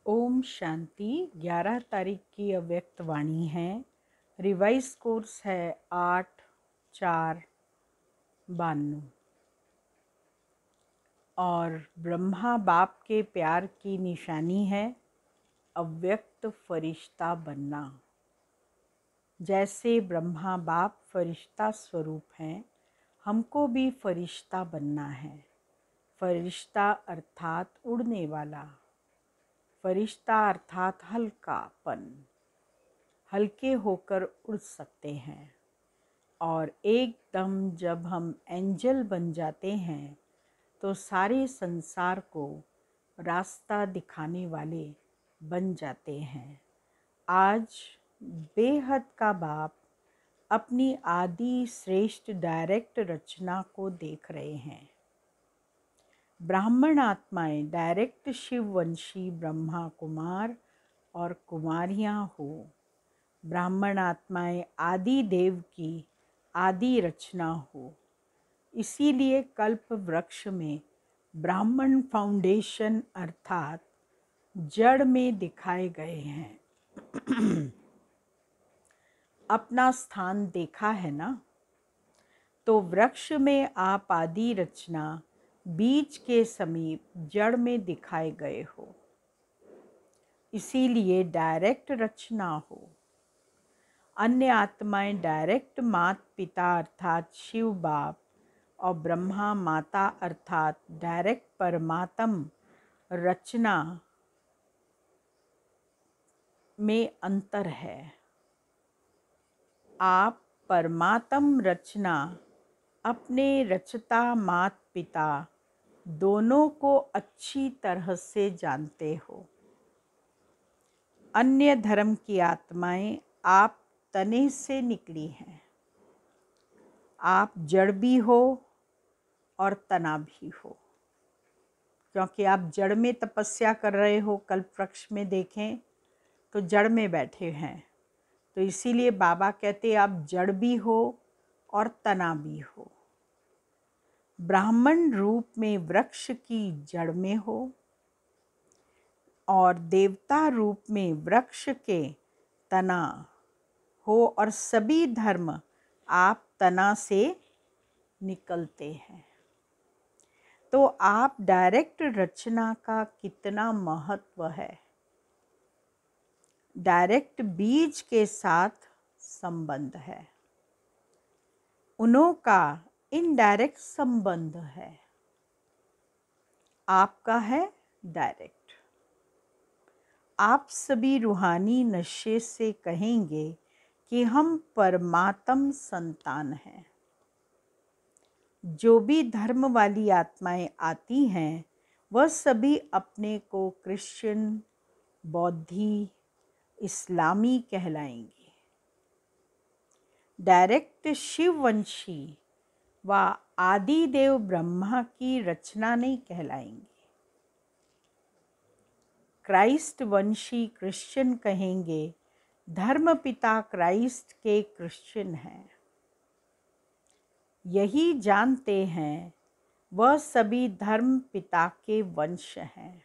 ओम शांति। 11 तारीख की अव्यक्त वाणी है। रिवाइज कोर्स है 8/4/92 और ब्रह्मा बाप के प्यार की निशानी है अव्यक्त फरिश्ता बनना। जैसे ब्रह्मा बाप फरिश्ता स्वरूप हैं, हमको भी फरिश्ता बनना है। फरिश्ता अर्थात उड़ने वाला, फरिश्ता अर्थात हल्कापन, हल्के होकर उड़ सकते हैं। और एकदम जब हम एंजल बन जाते हैं तो सारे संसार को रास्ता दिखाने वाले बन जाते हैं। आज बेहद का बाप अपनी आदि श्रेष्ठ डायरेक्ट रचना को देख रहे हैं। ब्राह्मण आत्माएं डायरेक्ट शिववंशी ब्रह्मा कुमार और कुमारियां हो। ब्राह्मण आत्माएं आदि देव की आदि रचना हो। इसीलिए कल्प वृक्ष में ब्राह्मण फाउंडेशन अर्थात जड़ में दिखाए गए हैं। अपना स्थान देखा है ना? तो वृक्ष में आप आदि रचना बीज के समीप जड़ में दिखाए गए हो। इसीलिए डायरेक्ट रचना हो। अन्य आत्माएं डायरेक्ट माता पिता अर्थात शिव बाप और ब्रह्मा माता अर्थात डायरेक्ट परमात्म रचना में अंतर है। आप परमात्म रचना अपने रचता माता पिता दोनों को अच्छी तरह से जानते हो। अन्य धर्म की आत्माएं आप तने से निकली हैं। आप जड़ भी हो और तना भी हो, क्योंकि आप जड़ में तपस्या कर रहे हो। कल्प वृक्ष में देखें तो जड़ में बैठे हैं, तो इसीलिए बाबा कहते आप जड़ भी हो और तना भी हो। ब्राह्मण रूप में वृक्ष की जड़ में हो और देवता रूप में वृक्ष के तना हो, और सभी धर्म आप तना से निकलते हैं। तो आप डायरेक्ट रचना का कितना महत्व है। डायरेक्ट बीज के साथ संबंध है, उन्हों का इनडायरेक्ट संबंध है, आपका है डायरेक्ट। आप सभी रूहानी नशे से कहेंगे कि हम परमात्म संतान हैं। जो भी धर्म वाली आत्माएं आती हैं वह सभी अपने को क्रिश्चियन, बौद्धि, इस्लामी कहलाएंगी। डायरेक्ट शिववंशी व आदि देव ब्रह्मा की रचना नहीं कहलाएंगी। क्राइस्ट वंशी क्रिश्चियन कहेंगे, धर्म पिता क्राइस्ट के क्रिश्चियन हैं। यही जानते हैं वह सभी धर्म पिता के वंश हैं।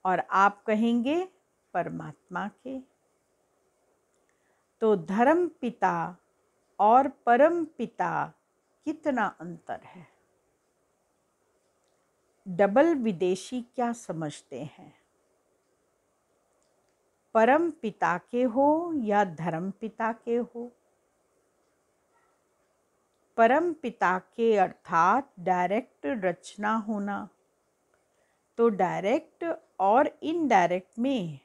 और आप कहेंगे परमात्मा के। तो धर्म पिता और परम पिता कितना अंतर है। डबल विदेशी क्या समझते हैं? परम पिता के हो या धर्म पिता के हो? परम पिता के अर्थात डायरेक्ट रचना होना। तो डायरेक्ट और इनडायरेक्ट में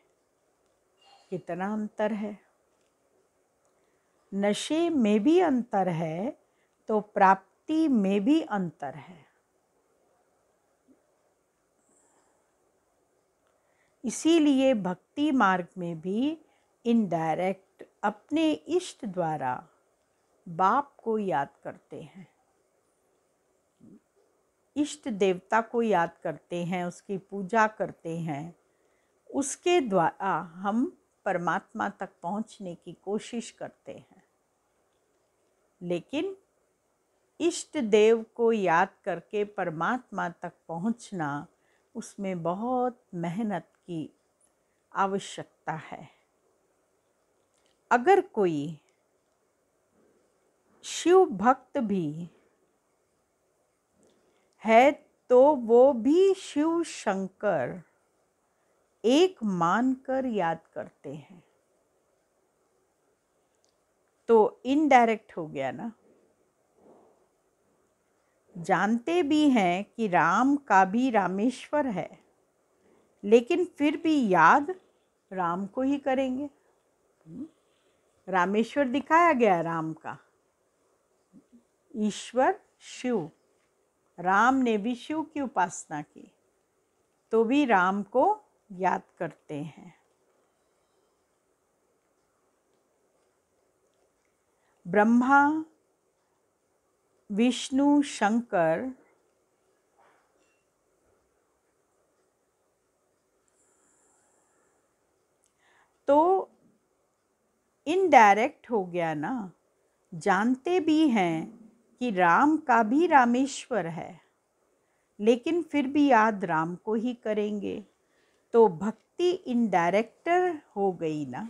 कितना अंतर है। नशे में भी अंतर है तो प्राप्ति में भी अंतर है। इसीलिए भक्ति मार्ग में भी इनडायरेक्ट अपने इष्ट द्वारा बाप को याद करते हैं, इष्ट देवता को याद करते हैं, उसकी पूजा करते हैं। उसके द्वारा हम परमात्मा तक पहुंचने की कोशिश करते हैं। लेकिन इष्ट देव को याद करके परमात्मा तक पहुंचना उसमें बहुत मेहनत की आवश्यकता है। अगर कोई शिव भक्त भी है तो वो भी शिव शंकर एक मानकर याद करते हैं। तो इनडायरेक्ट हो गया ना। जानते भी हैं कि राम का भी रामेश्वर है, लेकिन फिर भी याद राम को ही करेंगे। रामेश्वर दिखाया गया राम का, ईश्वर शिव। राम ने भी शिव की उपासना की, तो भी राम को याद करते हैं। ब्रह्मा, विष्णु, शंकर तो इनडायरेक्ट हो गया ना। जानते भी हैं कि राम का भी रामेश्वर है, लेकिन फिर भी याद राम को ही करेंगे, तो भक्ति इनडायरेक्ट हो गई ना।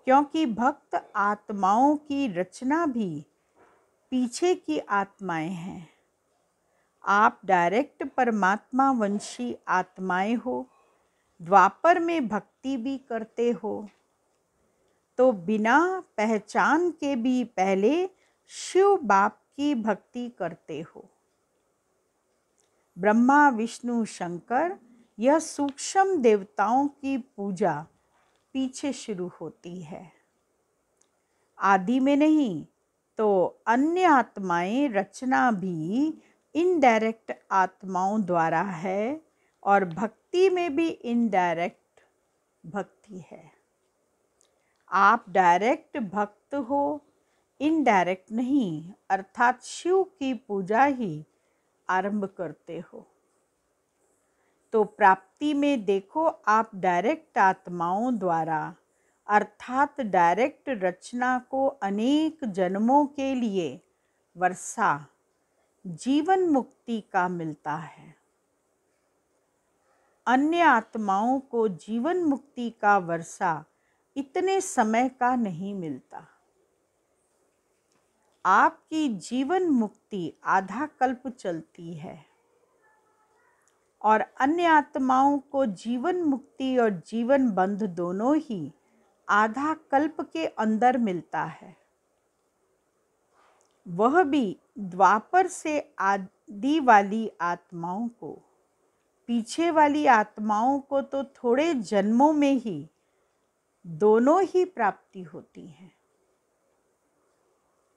क्योंकि भक्त आत्माओं की रचना भी पीछे की आत्माएं हैं। आप डायरेक्ट परमात्मा वंशी आत्माएं हो, द्वापर में भक्ति भी करते हो, तो बिना पहचान के भी पहले शिव बाप की भक्ति करते हो। ब्रह्मा, विष्णु, शंकर यह सूक्ष्म देवताओं की पूजा पीछे शुरू होती है, आदि में नहीं। तो अन्य आत्माएं रचना भी इनडायरेक्ट आत्माओं द्वारा है, और भक्ति में भी इनडायरेक्ट भक्ति है। आप डायरेक्ट भक्त हो, इनडायरेक्ट नहीं, अर्थात शिव की पूजा ही आरंभ करते हो। तो प्राप्ति में देखो, आप डायरेक्ट आत्माओं द्वारा अर्थात डायरेक्ट रचना को अनेक जन्मों के लिए वर्षा जीवन मुक्ति का मिलता है। अन्य आत्माओं को जीवन मुक्ति का वर्षा इतने समय का नहीं मिलता। आपकी जीवन मुक्ति आधा कल्प चलती है, और अन्य आत्माओं को जीवन मुक्ति और जीवन बंध दोनों ही आधा कल्प के अंदर मिलता है। वह भी द्वापर से आदि वाली आत्माओं को। पीछे वाली आत्माओं को तो थोड़े जन्मों में ही दोनों ही प्राप्ति होती है।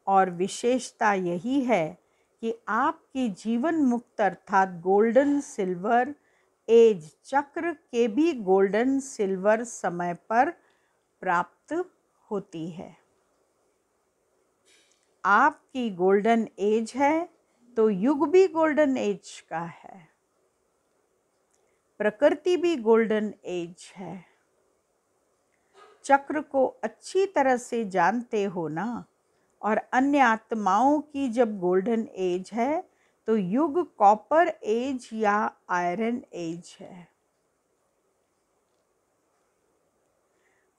और विशेषता यही है कि आपकी जीवन मुक्त अर्थात गोल्डन सिल्वर एज चक्र के भी गोल्डन सिल्वर समय पर प्राप्त होती है। आपकी गोल्डन एज है तो युग भी गोल्डन एज का है, प्रकृति भी गोल्डन एज है। चक्र को अच्छी तरह से जानते हो ना। और अन्य आत्माओं की जब गोल्डन एज है तो युग कॉपर एज या आयरन एज है।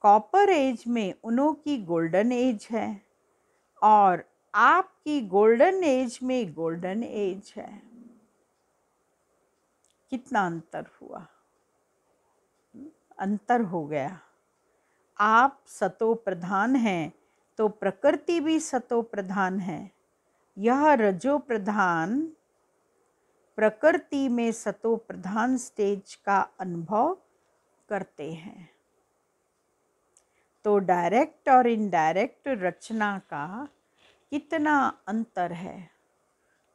कॉपर एज में उन्हों की गोल्डन एज है, और आपकी गोल्डन एज में गोल्डन एज है। कितना अंतर हुआ, अंतर हो गया। आप सतो प्रधान हैं तो प्रकृति भी सतो प्रधान है। यह रजो प्रधान प्रकृति में सतो प्रधान स्टेज का अनुभव करते हैं। तो डायरेक्ट और इनडायरेक्ट रचना का कितना अंतर है।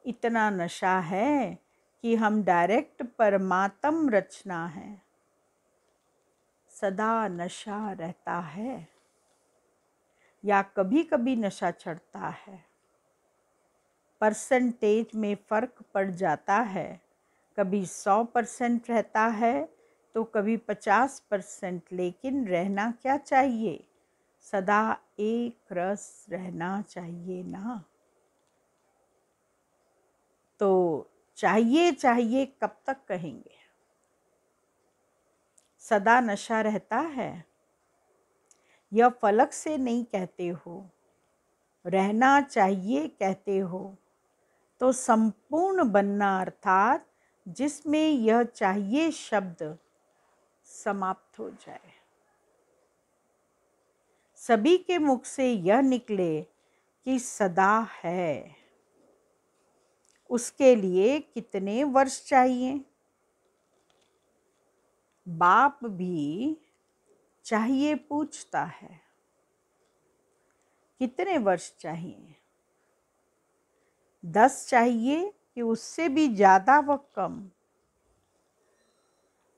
इतना नशा है कि हम डायरेक्ट परमात्म रचना है, सदा नशा रहता है, या कभी कभी नशा चढ़ता है। परसेंटेज में फ़र्क पड़ जाता है, कभी 100% रहता है तो कभी 50%, लेकिन रहना क्या चाहिए, सदा एक रस रहना चाहिए ना। तो चाहिए चाहिए कब तक कहेंगे? सदा नशा रहता है? यह फलक से नहीं कहते हो, रहना चाहिए कहते हो, तो संपूर्ण बनना अर्थात जिसमें यह चाहिए शब्द समाप्त हो जाए। सभी के मुख से यह निकले कि सदा है, उसके लिए कितने वर्ष चाहिए? बाप भी चाहिए पूछता है, कितने वर्ष चाहिए? 10 चाहिए कि उससे भी ज़्यादा व कम?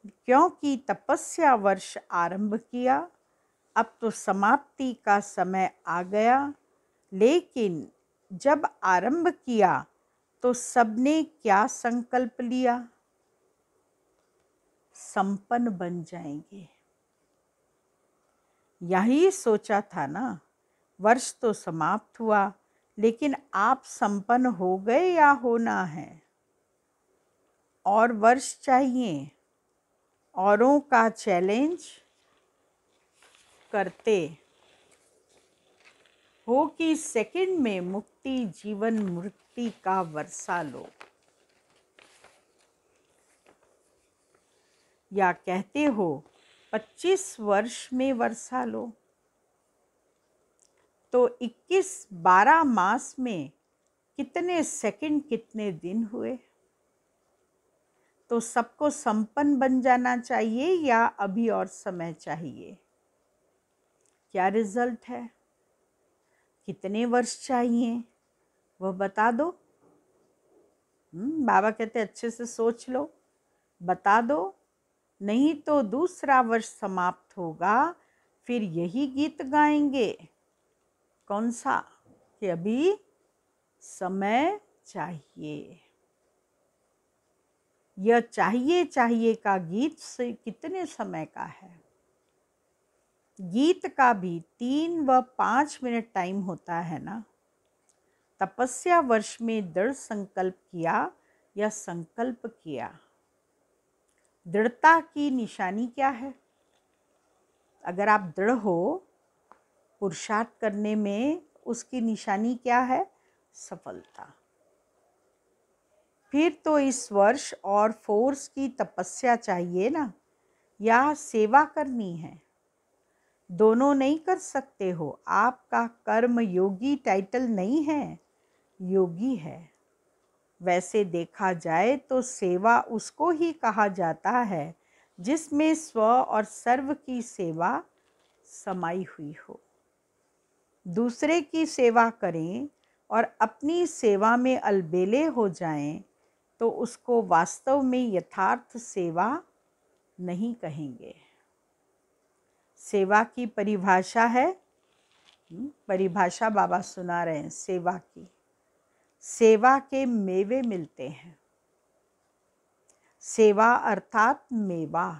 क्योंकि तपस्या वर्ष आरंभ किया, अब तो समाप्ति का समय आ गया। लेकिन जब आरंभ किया तो सबने क्या संकल्प लिया? संपन्न बन जाएंगे। यही सोचा था ना। वर्ष तो समाप्त हुआ, लेकिन आप संपन्न हो गए या होना है? और वर्ष चाहिए? औरों का चैलेंज करते हो कि सेकंड में मुक्ति जीवन मृत्यु का वर्षा लो, या कहते हो 25 वर्ष में वर्षा लो, तो 21-12 मास में कितने सेकंड कितने दिन हुए? तो सबको संपन्न बन जाना चाहिए या अभी और समय चाहिए? क्या रिजल्ट है? कितने वर्ष चाहिए वह बता दो। बाबा कहते अच्छे से सोच लो, बता दो, नहीं तो दूसरा वर्ष समाप्त होगा, फिर यही गीत गाएंगे। कौन सा? कि अभी समय चाहिए। यह चाहिए चाहिए का गीत से कितने समय का है? गीत का भी 3 व 5 मिनट टाइम होता है ना। तपस्या वर्ष में दृढ़ संकल्प किया या संकल्प किया। दृढ़ता की निशानी क्या है? अगर आप दृढ़ हो पुरुषार्थ करने में, उसकी निशानी क्या है? सफलता। फिर तो इस वर्ष और फोर्स की तपस्या चाहिए ना, या सेवा करनी है? दोनों नहीं कर सकते हो। आपका कर्म योगी टाइटल नहीं है, योगी है। वैसे देखा जाए तो सेवा उसको ही कहा जाता है जिसमें स्व और सर्व की सेवा समाई हुई हो। दूसरे की सेवा करें और अपनी सेवा में अलबेले हो जाएं तो उसको वास्तव में यथार्थ सेवा नहीं कहेंगे। सेवा की परिभाषा है, परिभाषा बाबा सुना रहे हैं सेवा की। सेवा के मेवे मिलते हैं। सेवा अर्थात मेवा,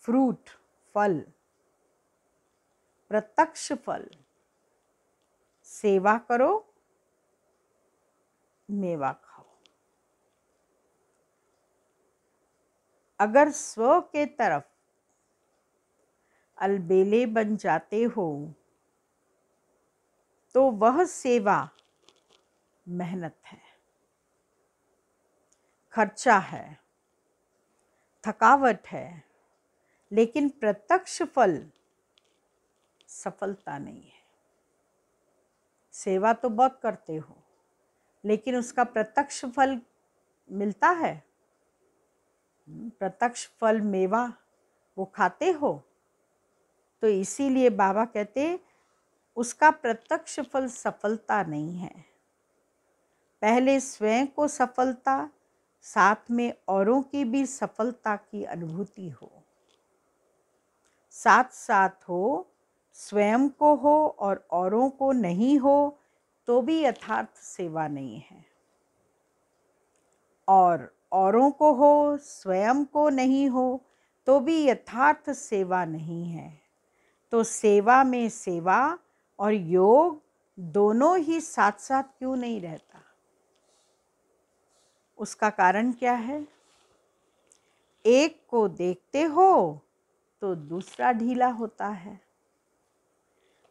फ्रूट, फल, प्रत्यक्ष फल। सेवा करो, मेवा खाओ। अगर स्व के तरफ अलबेले बन जाते हो तो वह सेवा मेहनत है, खर्चा है, थकावट है, लेकिन प्रत्यक्ष फल सफलता नहीं है। सेवा तो बहुत करते हो, लेकिन उसका प्रत्यक्ष फल मिलता है? प्रत्यक्ष फल मेवा वो खाते हो? तो इसीलिए बाबा कहते उसका प्रत्यक्ष फल सफलता नहीं है। पहले स्वयं को सफलता, साथ में औरों की भी सफलता की अनुभूति हो। साथ साथ हो, स्वयं को हो और औरों को नहीं हो तो भी यथार्थ सेवा नहीं है। और औरों को हो, स्वयं को नहीं हो तो भी यथार्थ सेवा नहीं है। तो सेवा में सेवा और योग दोनों ही साथ साथ क्यों नहीं रहता? उसका कारण क्या है? एक को देखते हो तो दूसरा ढीला होता है,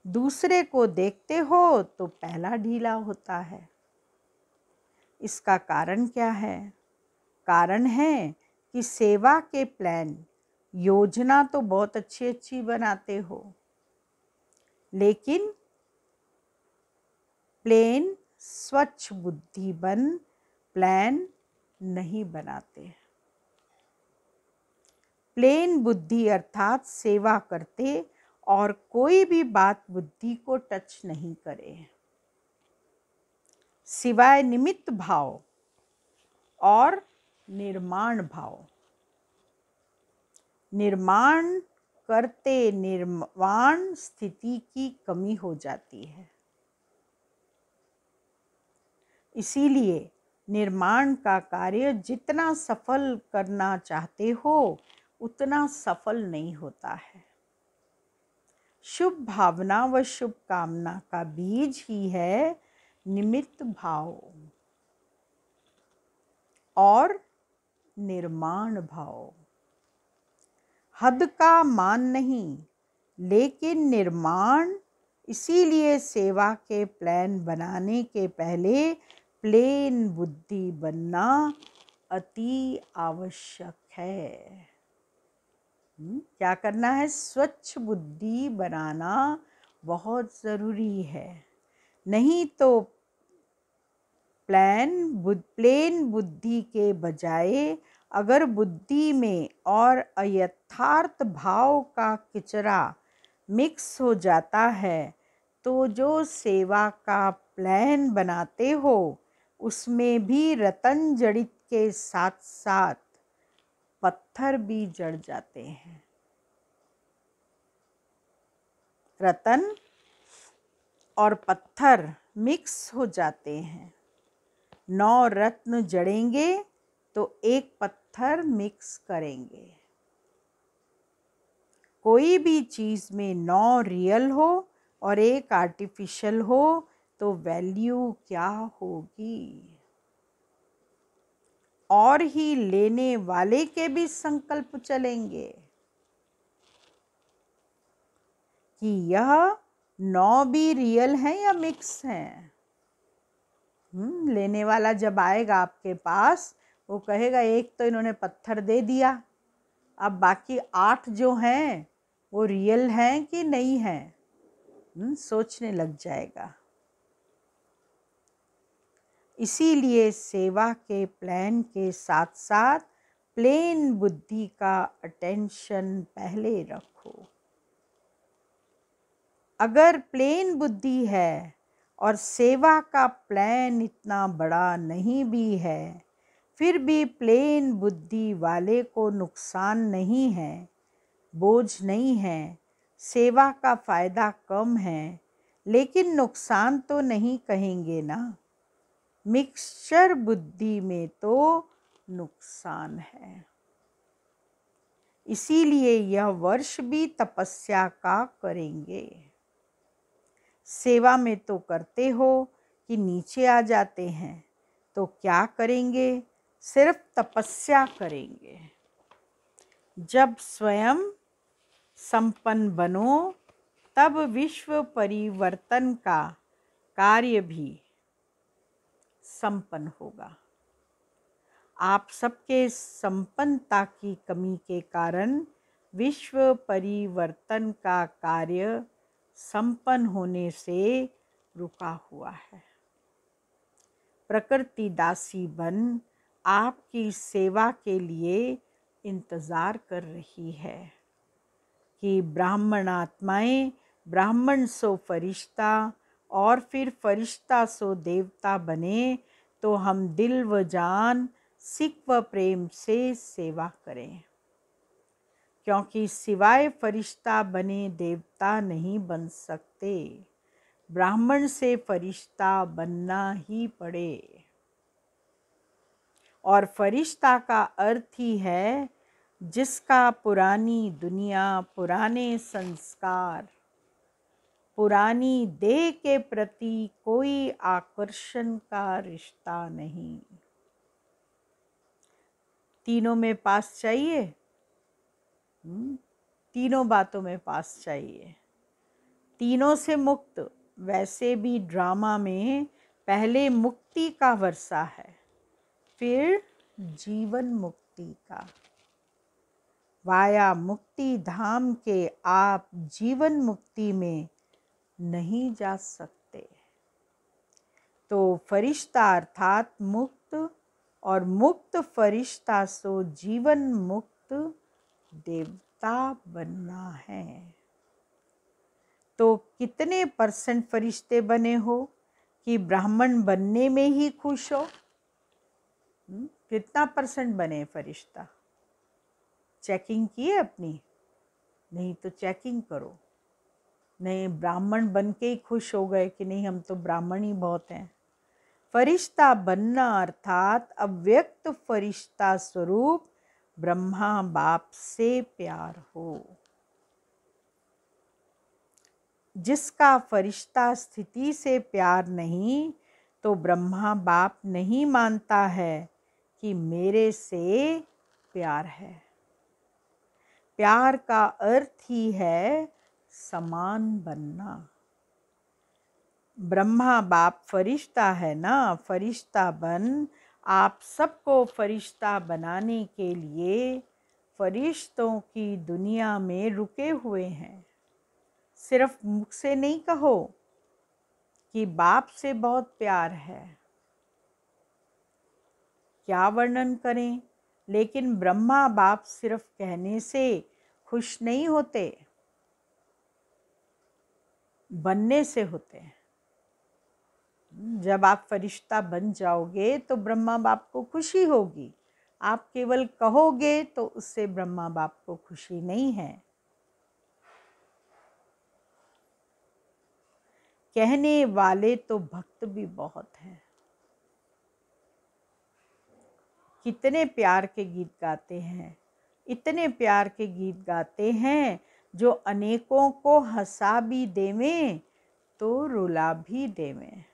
दूसरे को देखते हो तो पहला ढीला होता है। इसका कारण क्या है? कारण है कि सेवा के प्लान, योजना तो बहुत अच्छी अच्छी बनाते हो, लेकिन प्लेन स्वच्छ बुद्धि बन प्लान नहीं बनाते। प्लेन बुद्धि अर्थात सेवा करते और कोई भी बात बुद्धि को टच नहीं करे, सिवाय निमित्त भाव और निर्माण भाव। निर्माण करते निर्वाण स्थिति की कमी हो जाती है। इसीलिए निर्माण का कार्य जितना सफल करना चाहते हो उतना सफल नहीं होता है। शुभ भावना व शुभ कामना का बीज ही है निमित्त भाव और निर्माण भाव। हद का मान नहीं, लेकिन निर्माण। इसीलिए सेवा के प्लान बनाने के पहले प्लेन बुद्धि बनना अति आवश्यक है। क्या करना है? स्वच्छ बुद्धि बनाना बहुत ज़रूरी है। नहीं तो प्लेन बुद्धि के बजाय अगर बुद्धि में और अयथार्थ भाव का किचरा मिक्स हो जाता है तो जो सेवा का प्लान बनाते हो उसमें भी रतन जड़ित के साथ साथ पत्थर भी जड़ जाते हैं। रतन और पत्थर मिक्स हो जाते हैं। 9 रत्न जड़ेंगे तो एक पत्थर मिक्स करेंगे। कोई भी चीज़ में 9 रियल हो और एक आर्टिफिशियल हो तो वैल्यू क्या होगी? और ही लेने वाले के भी संकल्प चलेंगे कि यह 9 भी रियल हैं या मिक्स हैं। लेने वाला जब आएगा आपके पास वो कहेगा एक तो इन्होंने पत्थर दे दिया, अब बाकी 8 जो हैं वो रियल हैं कि नहीं हैं, सोचने लग जाएगा। इसीलिए सेवा के प्लान के साथ साथ प्लेन बुद्धि का अटेंशन पहले रखो। अगर प्लेन बुद्धि है और सेवा का प्लान इतना बड़ा नहीं भी है, फिर भी प्लेन बुद्धि वाले को नुकसान नहीं है, बोझ नहीं है। सेवा का फ़ायदा कम है, लेकिन नुकसान तो नहीं कहेंगे ना। मिक्सचर बुद्धि में तो नुकसान है। इसीलिए यह वर्ष भी तपस्या का करेंगे। सेवा में तो करते हो कि नीचे आ जाते हैं, तो क्या करेंगे? सिर्फ तपस्या करेंगे। जब स्वयं संपन्न बनो तब विश्व परिवर्तन का कार्य भी संपन्न होगा। आप सबके संपन्नता की कमी के कारण विश्व परिवर्तन का कार्य संपन्न होने से रुका हुआ है। प्रकृति दासी बन आपकी सेवा के लिए इंतज़ार कर रही है कि ब्राह्मण आत्माएं ब्राह्मण सो फरिश्ता और फिर फरिश्ता सो देवता बने तो हम दिल व जान सिक व प्रेम से सेवा करें, क्योंकि सिवाय फरिश्ता बने देवता नहीं बन सकते। ब्राह्मण से फरिश्ता बनना ही पड़े। और फरिश्ता का अर्थ ही है जिसका पुरानी दुनिया, पुराने संस्कार, पुरानी देह के प्रति कोई आकर्षण का रिश्ता नहीं। तीनों में पास चाहिए? तीनों बातों में पास चाहिए। तीनों से मुक्त। वैसे भी ड्रामा में पहले मुक्ति का वर्षा है, फिर जीवन मुक्ति का। वाया मुक्ति धाम के आप जीवन मुक्ति में नहीं जा सकते। तो फरिश्ता अर्थात मुक्त, और मुक्त फरिश्ता सो जीवन मुक्त देवता बनना है। तो कितने % फरिश्ते बने हो कि ब्राह्मण बनने में ही खुश हो? कितना % बने फरिश्ता? चेकिंग की है अपनी? नहीं तो चेकिंग करो। नहीं, ब्राह्मण बन के ही खुश हो गए कि नहीं हम तो ब्राह्मण ही बहुत हैं। फरिश्ता बनना अर्थात अव्यक्त फरिश्ता स्वरूप ब्रह्मा बाप से प्यार हो। जिसका फरिश्ता स्थिति से प्यार नहीं, तो ब्रह्मा बाप नहीं मानता है कि मेरे से प्यार है। प्यार का अर्थ ही है समान बनना। ब्रह्मा बाप फरिश्ता है ना, फरिश्ता बन। आप सबको फरिश्ता बनाने के लिए फरिश्तों की दुनिया में रुके हुए हैं। सिर्फ मुख से नहीं कहो कि बाप से बहुत प्यार है, क्या वर्णन करें। लेकिन ब्रह्मा बाप सिर्फ कहने से खुश नहीं होते, बनने से होते हैं। जब आप फरिश्ता बन जाओगे तो ब्रह्मा बाप को खुशी होगी। आप केवल कहोगे तो उससे ब्रह्मा बाप को खुशी नहीं है। कहने वाले तो भक्त भी बहुत हैं। कितने प्यार के गीत गाते हैं, इतने प्यार के गीत गाते हैं जो अनेकों को हंसा भी देवें तो रुला भी देवें।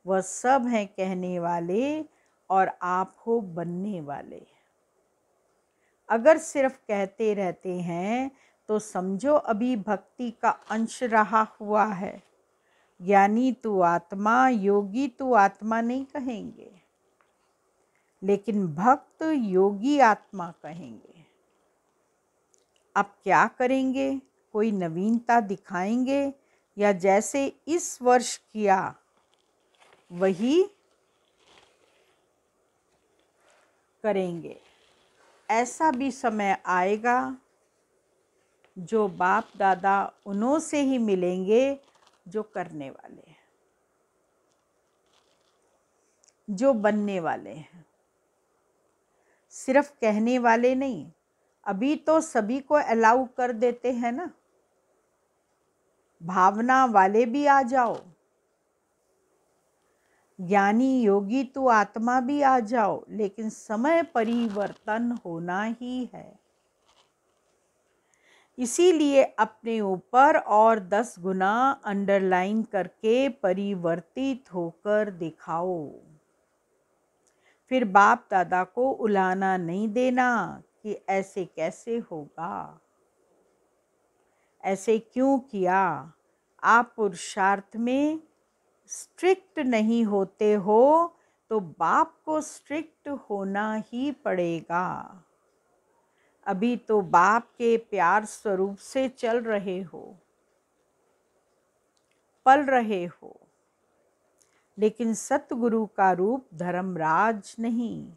वह सब हैं कहने वाले, और आप हो बनने वाले। अगर सिर्फ कहते रहते हैं तो समझो अभी भक्ति का अंश रहा हुआ है। ज्ञानी तू आत्मा, योगी तू आत्मा नहीं कहेंगे, लेकिन भक्त योगी आत्मा कहेंगे। अब क्या करेंगे? कोई नवीनता दिखाएंगे, या जैसे इस वर्ष किया वही करेंगे? ऐसा भी समय आएगा जो बाप दादा उन्हों से ही मिलेंगे जो करने वाले हैं, जो बनने वाले हैं। सिर्फ कहने वाले नहीं। अभी तो सभी को अलाउ कर देते हैं ना, भावना वाले भी आ जाओ, ज्ञानी योगी तू आत्मा भी आ जाओ, लेकिन समय परिवर्तन होना ही है। इसीलिए अपने ऊपर और 10 गुना अंडरलाइन करके परिवर्तित होकर दिखाओ। फिर बाप दादा को उलाना नहीं देना कि ऐसे कैसे होगा, ऐसे क्यों किया। आप पुरुषार्थ में स्ट्रिक्ट नहीं होते हो तो बाप को स्ट्रिक्ट होना ही पड़ेगा। अभी तो बाप के प्यार स्वरूप से चल रहे हो, पल रहे हो, लेकिन सतगुरु का रूप धर्मराज नहीं,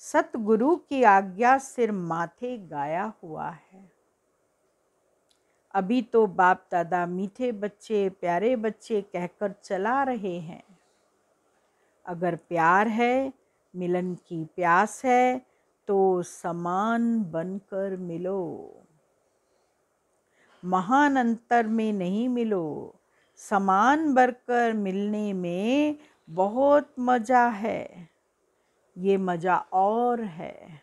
सतगुरु की आज्ञा सिर माथे गाया हुआ है। अभी तो बाप दादा मीठे बच्चे, प्यारे बच्चे कहकर चला रहे हैं। अगर प्यार है, मिलन की प्यास है, तो समान बनकर मिलो। महान अंतर में नहीं मिलो, समान बनकर मिलने में बहुत मजा है। ये मजा और है।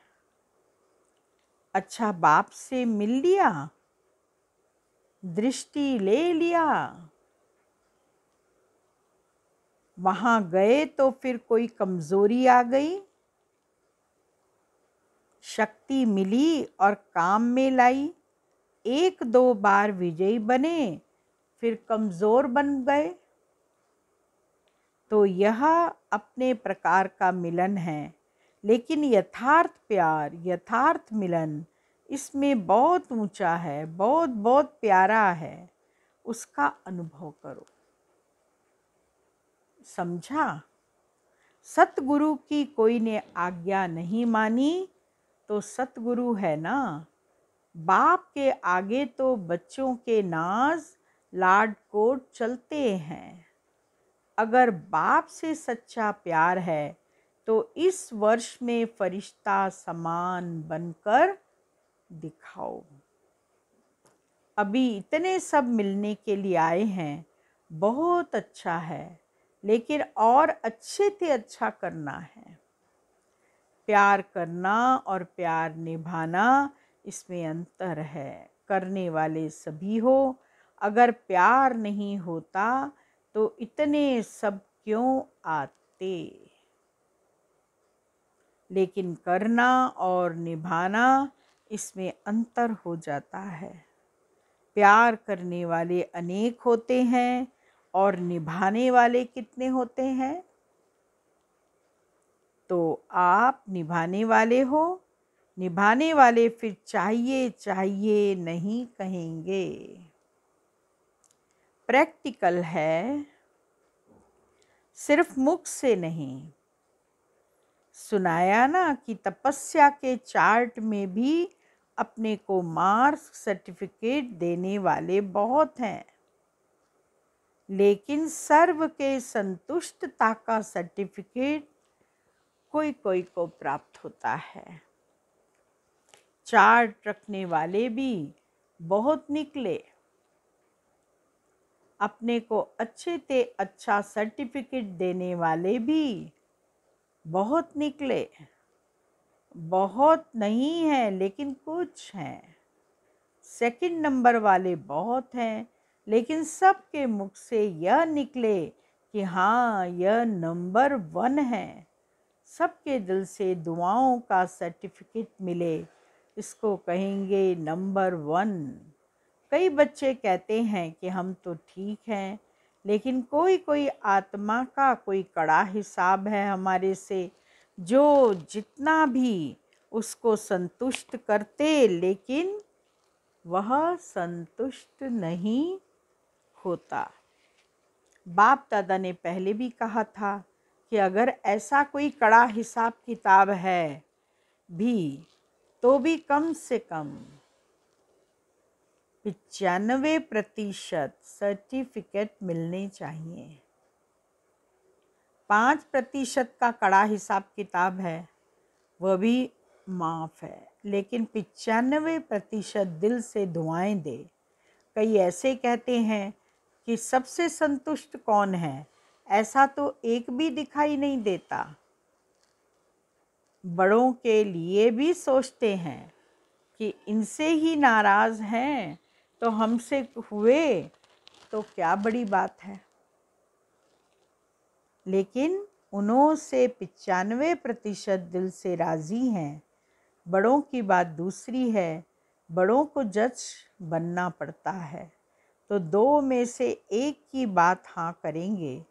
अच्छा, बाप से मिल लिया, दृष्टि ले लिया, वहां गए तो फिर कोई कमजोरी आ गई, शक्ति मिली और काम में लाई। एक दो बार विजयी बने, फिर कमज़ोर बन गए। तो यह अपने प्रकार का मिलन है, लेकिन यथार्थ प्यार, यथार्थ मिलन इसमें बहुत ऊंचा है, बहुत बहुत प्यारा है। उसका अनुभव करो। समझा? सतगुरु की कोई ने आज्ञा नहीं मानी तो सतगुरु है ना। बाप के आगे तो बच्चों के नाज लाड कोट चलते हैं। अगर बाप से सच्चा प्यार है तो इस वर्ष में फरिश्ता समान बनकर दिखाओ। अभी इतने सब मिलने के लिए आए हैं, बहुत अच्छा है, लेकिन और अच्छे से अच्छा करना है। प्यार करना और प्यार निभाना, इसमें अंतर है। करने वाले सभी हो, अगर प्यार नहीं होता तो इतने सब क्यों आते। लेकिन करना और निभाना, इसमें अंतर हो जाता है। प्यार करने वाले अनेक होते हैं और निभाने वाले कितने होते हैं? तो आप निभाने वाले हो। निभाने वाले फिर चाहिए चाहिए नहीं कहेंगे। प्रैक्टिकल है, सिर्फ मुख से नहीं। सुनाया ना कि तपस्या के चार्ट में भी अपने को मार्क्स सर्टिफिकेट देने वाले बहुत हैं, लेकिन सर्व के संतुष्टता का सर्टिफिकेट कोई कोई को प्राप्त होता है। चार्ट रखने वाले भी बहुत निकले, अपने को अच्छे से अच्छा सर्टिफिकेट देने वाले भी बहुत निकले। बहुत नहीं है लेकिन कुछ हैं। सेकंड नंबर वाले बहुत हैं, लेकिन सबके मुख से यह निकले कि हाँ, यह नंबर 1 है। सबके दिल से दुआओं का सर्टिफिकेट मिले, इसको कहेंगे नंबर 1। कई बच्चे कहते हैं कि हम तो ठीक हैं, लेकिन कोई कोई आत्मा का कोई कड़ा हिसाब है हमारे से, जो जितना भी उसको संतुष्ट करते, लेकिन वह संतुष्ट नहीं होता। बाप दादा ने पहले भी कहा था कि अगर ऐसा कोई कड़ा हिसाब किताब है भी, तो भी कम से कम 95% सर्टिफिकेट मिलने चाहिए। 5% का कड़ा हिसाब किताब है, वह भी माफ़ है, लेकिन 95% दिल से दुआएं दे। कई ऐसे कहते हैं कि सबसे संतुष्ट कौन है, ऐसा तो एक भी दिखाई नहीं देता। बड़ों के लिए भी सोचते हैं कि इनसे ही नाराज़ हैं, तो हमसे हुए तो क्या बड़ी बात है। लेकिन उन्हों से 95% दिल से राज़ी हैं। बड़ों की बात दूसरी है, बड़ों को जज बनना पड़ता है, तो 2 में से एक की बात हाँ करेंगे,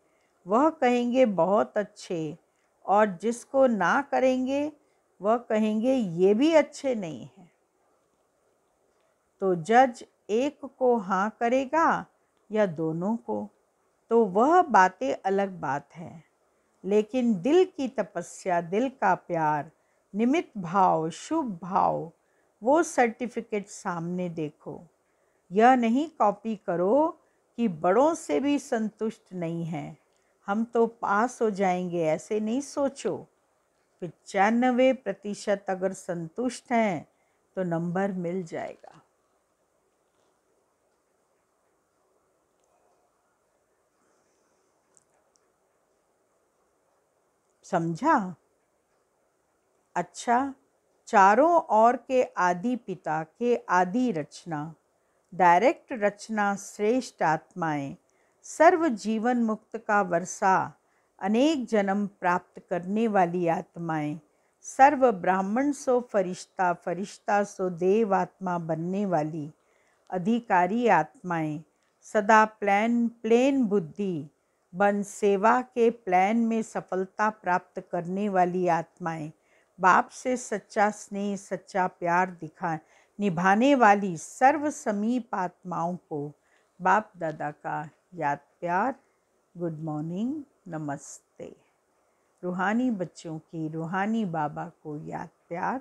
वह कहेंगे बहुत अच्छे, और जिसको ना करेंगे वह कहेंगे ये भी अच्छे नहीं हैं। तो जज एक को हाँ करेगा या दोनों को, तो वह बातें अलग बात है। लेकिन दिल की तपस्या, दिल का प्यार, निमित्त भाव, शुभ भाव, वो सर्टिफिकेट सामने देखो। यह नहीं कॉपी करो कि बड़ों से भी संतुष्ट नहीं हैं, हम तो पास हो जाएंगे, ऐसे नहीं सोचो। 95% अगर संतुष्ट हैं तो नंबर मिल जाएगा। समझा? अच्छा, चारों ओर के आदि पिता के आदि रचना, डायरेक्ट रचना, श्रेष्ठ आत्माएं, सर्व जीवन मुक्त का वर्षा, अनेक जन्म प्राप्त करने वाली आत्माएं, सर्व ब्राह्मण सो फरिश्ता, फरिश्ता सो देव आत्मा बनने वाली अधिकारी आत्माएं, सदा प्लेन बुद्धि बन सेवा के प्लान में सफलता प्राप्त करने वाली आत्माएं, बाप से सच्चा स्नेह सच्चा प्यार निभाने वाली सर्व समीप आत्माओं को बाप दादा का याद प्यार, गुड मॉर्निंग, नमस्ते। रूहानी बच्चों की रूहानी बाबा को याद प्यार,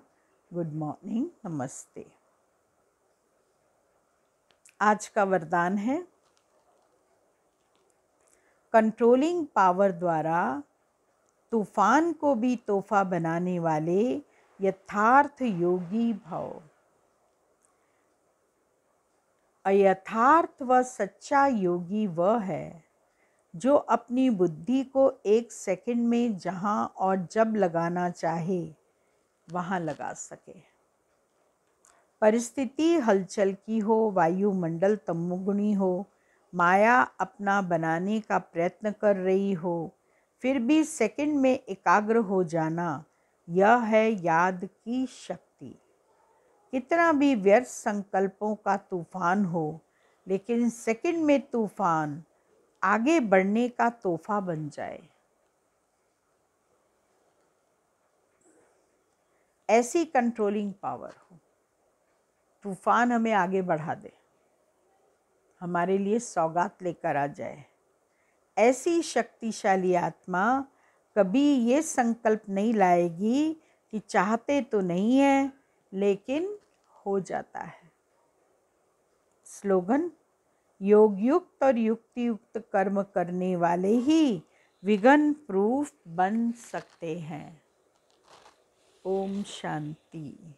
गुड मॉर्निंग, नमस्ते। आज का वरदान है, कंट्रोलिंग पावर द्वारा तूफान को भी तोहफा बनाने वाले यथार्थ योगी भव। अयथार्थ व सच्चा योगी वह है जो अपनी बुद्धि को 1 सेकंड में जहाँ और जब लगाना चाहे वहाँ लगा सके। परिस्थिति हलचल की हो, वायुमंडल तमोगुणी हो, माया अपना बनाने का प्रयत्न कर रही हो, फिर भी सेकंड में एकाग्र हो जाना, यह है याद की शक्ति। कितना भी व्यर्थ संकल्पों का तूफान हो, लेकिन सेकंड में तूफान आगे बढ़ने का तोहफा बन जाए, ऐसी कंट्रोलिंग पावर हो, तूफान हमें आगे बढ़ा दे, हमारे लिए सौगात लेकर आ जाए। ऐसी शक्तिशाली आत्मा कभी ये संकल्प नहीं लाएगी कि चाहते तो नहीं है लेकिन हो जाता है। स्लोगन, योग युक्त और युक्ति युक्त कर्म करने वाले ही विघ्न प्रूफ बन सकते हैं। ओम शांति।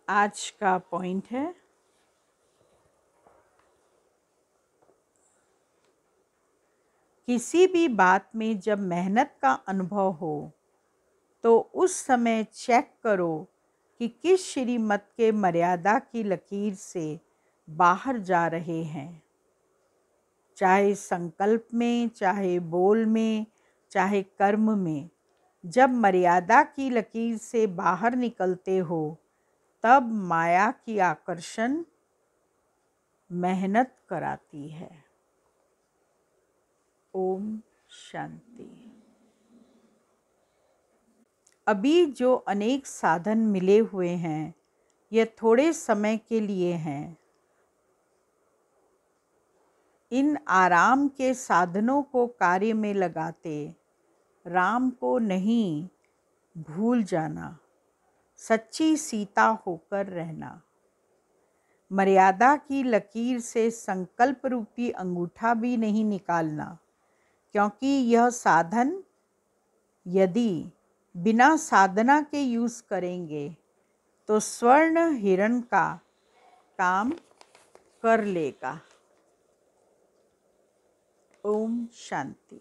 आज का पॉइंट है, किसी भी बात में जब मेहनत का अनुभव हो तो उस समय चेक करो कि किस श्रीमत के मर्यादा की लकीर से बाहर जा रहे हैं। चाहे संकल्प में, चाहे बोल में, चाहे कर्म में, जब मर्यादा की लकीर से बाहर निकलते हो तब माया की आकर्षण मेहनत कराती है। ओम शांति। अभी जो अनेक साधन मिले हुए हैं, ये थोड़े समय के लिए हैं। इन आराम के साधनों को कार्य में लगाते राम को नहीं भूल जाना, सच्ची सीता होकर रहना। मर्यादा की लकीर से संकल्प रूपी अंगूठा भी नहीं निकालना, क्योंकि यह साधन यदि बिना साधना के यूज़ करेंगे तो स्वर्ण हिरण का काम कर लेगा। ओम शांति।